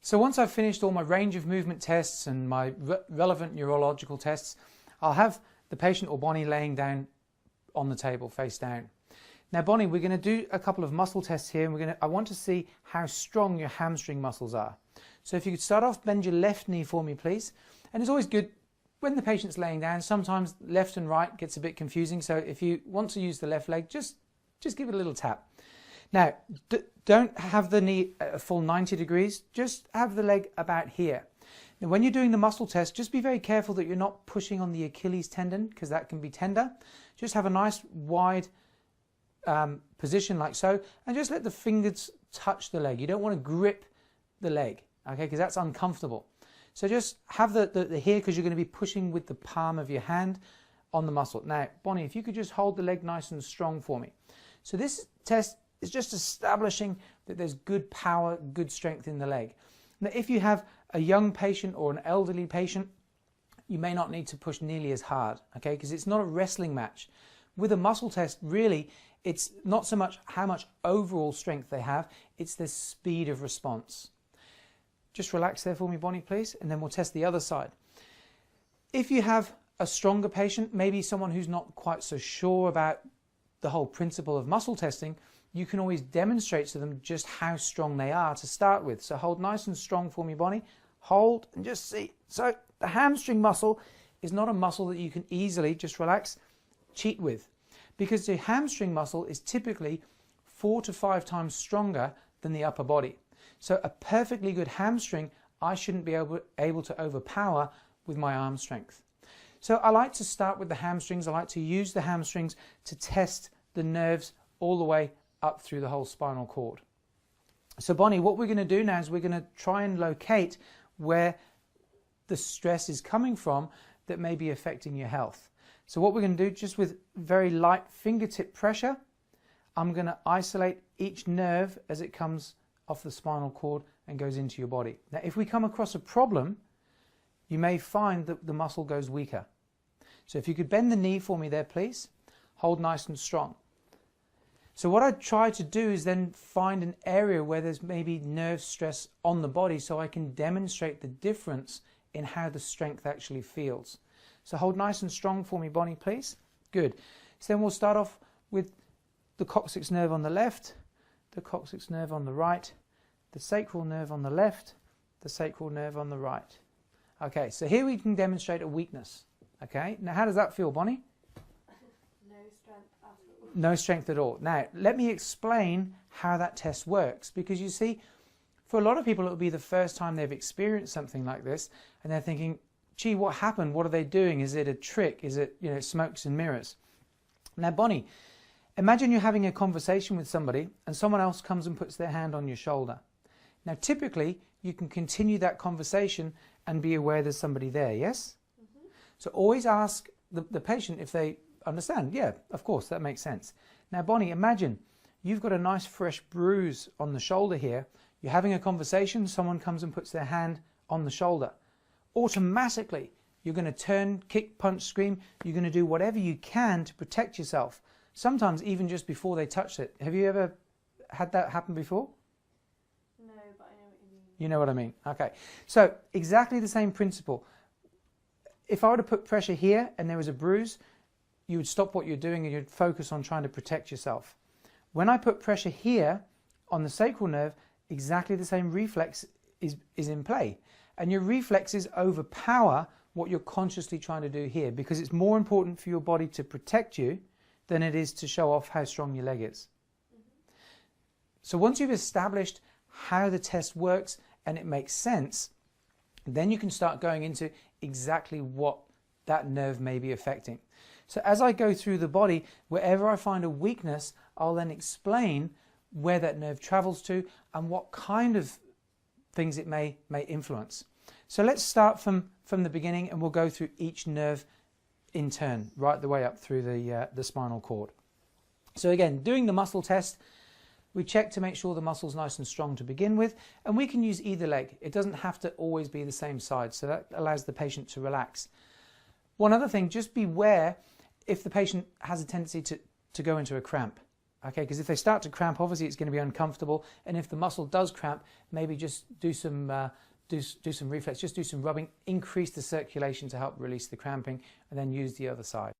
So once I've finished all my range of movement tests and my relevant neurological tests, I'll have the patient or Bonnie laying down on the table face down. Now Bonnie, we're going to do a couple of muscle tests here, and I want to see how strong your hamstring muscles are. So if you could start off, bend your left knee for me please. And it's always good when the patient's laying down, sometimes left and right gets a bit confusing, so if you want to use the left leg, just give it a little tap. Now, don't have the knee a full 90 degrees, just have the leg about here. Now, when you're doing the muscle test, just be very careful that you're not pushing on the Achilles tendon, because that can be tender. Just have a nice wide position like so, and just let the fingers touch the leg. You don't want to grip the leg, okay, because that's uncomfortable. So just have the here, because you're going to be pushing with the palm of your hand on the muscle. Now, Bonnie, if you could just hold the leg nice and strong for me. So this test is just establishing that there's good power, good strength in the leg. Now, if you have a young patient or an elderly patient, you may not need to push nearly as hard, okay, because it's not a wrestling match. With a muscle test, really, it's not so much how much overall strength they have, it's the speed of response. Just relax there for me, Bonnie, please, and then we'll test the other side. If you have a stronger patient, maybe someone who's not quite so sure about the whole principle of muscle testing, you can always demonstrate to them just how strong they are to start with. So hold nice and strong for me, Bonnie. Hold and just see. So the hamstring muscle is not a muscle that you can easily, just relax, cheat with, because the hamstring muscle is typically 4 to 5 times stronger than the upper body. So a perfectly good hamstring, I shouldn't be able to overpower with my arm strength. So I like to start with the hamstrings. I like to use the hamstrings to test the nerves all the way up through the whole spinal cord. So Bonnie, what we're going to do now is we're going to try and locate where the stress is coming from that may be affecting your health. So what we're going to do, just with very light fingertip pressure, I'm going to isolate each nerve as it comes off the spinal cord and goes into your body. Now, if we come across a problem, you may find that the muscle goes weaker. So if you could bend the knee for me there, please. Hold nice and strong. So what I try to do is then find an area where there's maybe nerve stress on the body, so I can demonstrate the difference in how the strength actually feels. So hold nice and strong for me, Bonnie, please. Good. So then we'll start off with the coccyx nerve on the left, the coccyx nerve on the right, the sacral nerve on the left, the sacral nerve on the right. Okay, so here we can demonstrate a weakness. Okay, now how does that feel, Bonnie? No strength at all. No strength at all. Now, let me explain how that test works, because you see, for a lot of people, it will be the first time they've experienced something like this, and they're thinking, gee, what happened? What are they doing? Is it a trick? Is it, smokes and mirrors? Now, Bonnie, imagine you're having a conversation with somebody and someone else comes and puts their hand on your shoulder. Now, typically, you can continue that conversation and be aware there's somebody there, yes? Mm-hmm. So always ask the patient if they understand. Yeah, of course, that makes sense. Now, Bonnie, imagine you've got a nice fresh bruise on the shoulder here. You're having a conversation, someone comes and puts their hand on the shoulder. Automatically, you're going to turn, kick, punch, scream. You're going to do whatever you can to protect yourself. Sometimes even just before they touch it. Have you ever had that happen before? No, but I know what you mean. You know what I mean? Okay. So exactly the same principle. If I were to put pressure here and there was a bruise, you would stop what you're doing and you'd focus on trying to protect yourself. When I put pressure here on the sacral nerve, exactly the same reflex is in play. And your reflexes overpower what you're consciously trying to do here, because it's more important for your body to protect you than it is to show off how strong your leg is. Mm-hmm. So once you've established how the test works and it makes sense, then you can start going into exactly what that nerve may be affecting. So as I go through the body, wherever I find a weakness, I'll then explain where that nerve travels to and what kind of things it may influence. So let's start from the beginning, and we'll go through each nerve in turn, right the way up through the spinal cord. So again, doing the muscle test, we check to make sure the muscle's nice and strong to begin with, and we can use either leg. It doesn't have to always be the same side, so that allows the patient to relax. One other thing, just beware if the patient has a tendency to go into a cramp. Okay, because if they start to cramp, obviously it's going to be uncomfortable, and if the muscle does cramp, maybe just do some reflex, just do some rubbing, increase the circulation to help release the cramping, and then use the other side.